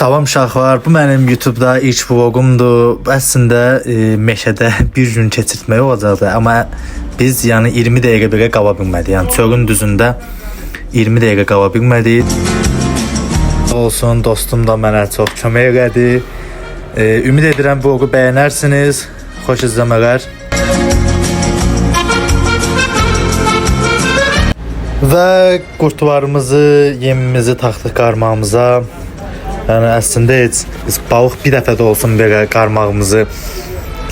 Salam uşaqlar, bu mənim YouTube'da ilk vlogumdur. Əslində meşədə bir gün keçirtmək olacaqdı, amma biz yəni 20 dəqiqə belə qala bilmədik. Yəni çölün düzündə 20 dəqiqə qala bilmədik. Olsun, dostum da mənə çox kömək elədi. Ümid edirəm vlogu bəyənərsiniz. Xoş izləmələr. Və qurtlarımızı, yemimizi taxdıq qarmağımıza. Yəni əslində heç biz balıq bir dəfə də olsun belə qarmağımızı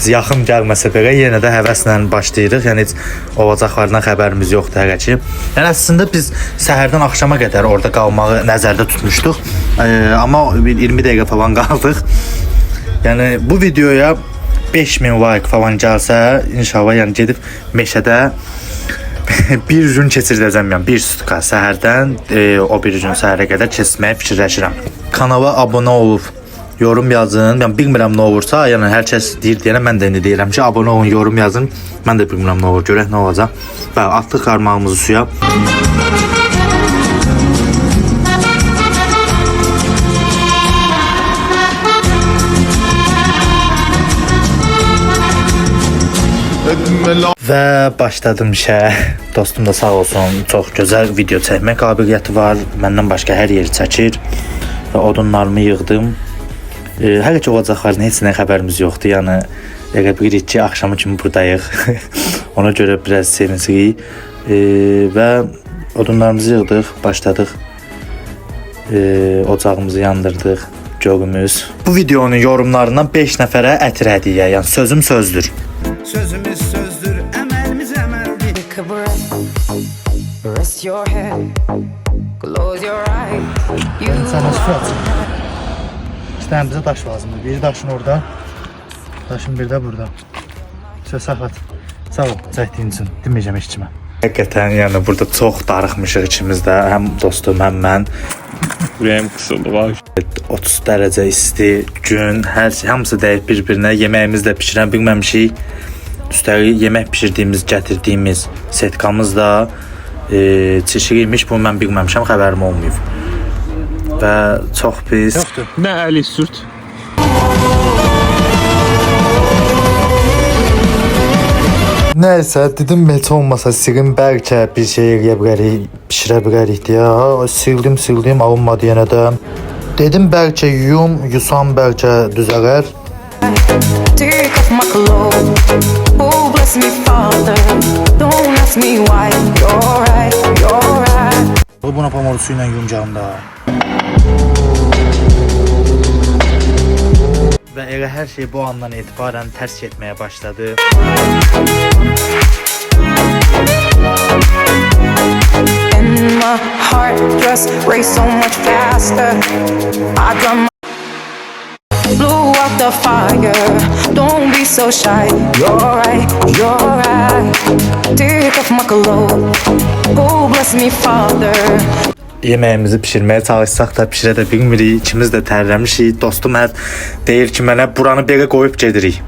yaxın gəlməsə belə yenə də həvəslə başlayırıq. Yəni heç olacaqlarından xəbərimiz yoxdur hələ ki. Yəni əslində biz səhərdən axşama qədər orada qalmağı nəzərdə tutmuşduq. Amma 20 dəqiqə falan qaldıq. Yəni bu videoya 5000 like falan gəlsə, inşallah yəni gedib meşədə bir gün keçirdəcəm, yəni bir sutka səhərdən o bir gün səhərə qədər keçməyə fikirləşirəm. Kanala abunə olub yorum yazın. Yəni bilmirəm nə olursa, yəni hər kəs deyir deyənə mən də indi deyirəm ki, abunə olun, yorum yazın. Mən də bilmirəm nə olur, görək nə olacaq. Bəli, atdıq qarmağımızı suya. Və başladım işə. Dostum da sağ olsun, çox gözəl video çəkmək qabiliyyəti var. Məndən başqa hər yeri çəkir. Və odunlarımı yığdım. Hələ ki olacaqlarının heç nə xəbərimiz yoxdur. Yəni elə bilirik ki, axşamı kimi buradayıq. Ona görə biraz sevincirik. Və odunlarımızı yığdıq, başladıq. Ocağımızı yandırdıq, görümüz. Bu videonun yorumlarından 5 nəfərə ətir hədiyyə. Yəni sözüm sözdür. Sözümüz sözdür, əməlimiz əməldir. Rest your head, close your eyes. Sana su at. İşte bizə daş lazımdır. Bir daşın orada, daşın bir də burada. Söz saxlat. Sağ ol, çəkdiyin üçün. Deməyəcəm heç kimə. Həqiqətən, yəni burada çox darıxmışıq içimizdə. Həm dostum, həm mən. Ürəyim qısıldı var. 30 dərəcə isti, gün, hamısı dəyib bir-birinə. Yeməyimiz də pişirən bilməmişik. Üstəlik yemək pişirdiyimiz, gətirdiyimiz setkamız da çişiriymiş. Bunu mən bilməmişəm, xəbərim olmayıb. Və çox pis. Nə əli sürt. Nəysə, dedim heç olmasa silin, bəlkə bir şey eləyə bilərik, pişirə bilərik deyə. Sildim, alınmadı yenə də. Dedim bəlkə yusam bəlkə düzələr. Take off my clothes. Oh, bless me, Father. Don't ask me why. You're right, you're right. Buna pamor suyla yumacağım da. Və elə hər şey bu andan etibarən tərs getməyə başladı. And my heart just raced so much faster. I done blew out the fire. Don't be so shy. You're right, you're right. Take off my clothes. Oh, bless me, Father. Yeməyimizi pişirməyə çalışsaq da pişirə də bilmirik. İkimiz də tərləmişik. Dostum hər deyir ki, mənə buranı belə qoyub gedirik.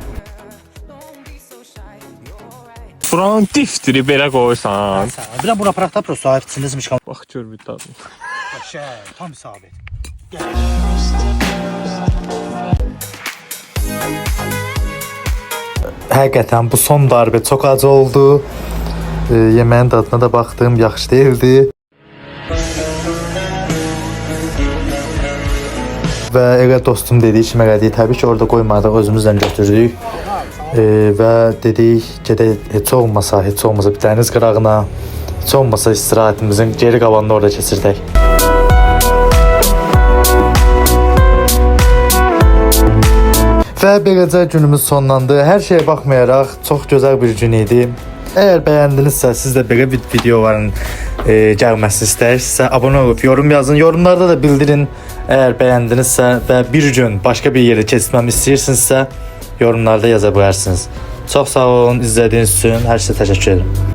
Buranın diftiri belə qoysan. Bir də bura pıraqda pro sahibçinizmiş. Bax gör bir tadını. Tam isabət. Həqiqətən bu son darbə çox acı oldu. Yeməyin dadına da baxdım, yaxşı deyildi. Və elə dostum dediyi kimi elədik. Təbii ki, orada qoymadıq, özümüzlə götürdük. Və dedik, gedək heç olmasa bir dəniz qırağına, heç olmasa istirahətimizin geri qalanını orada keçirdək. Və beləcə günümüz sonlandı. Hər şeyə baxmayaraq çox gözəl bir gün idi. Əgər bəyəndinizsə, siz də belə videoların gəlməsini istəyirsinizsə, abunə olub yorum yazın. Yorumlarda da bildirin. Əgər bəyəndinizsə və bir gün başqa bir yerə keçməmi istəyirsinizsə, yorumlarda yaza bilərsiniz. Çox sağ olun izlədiyiniz üçün. Hər şeyə təşəkkür ederim.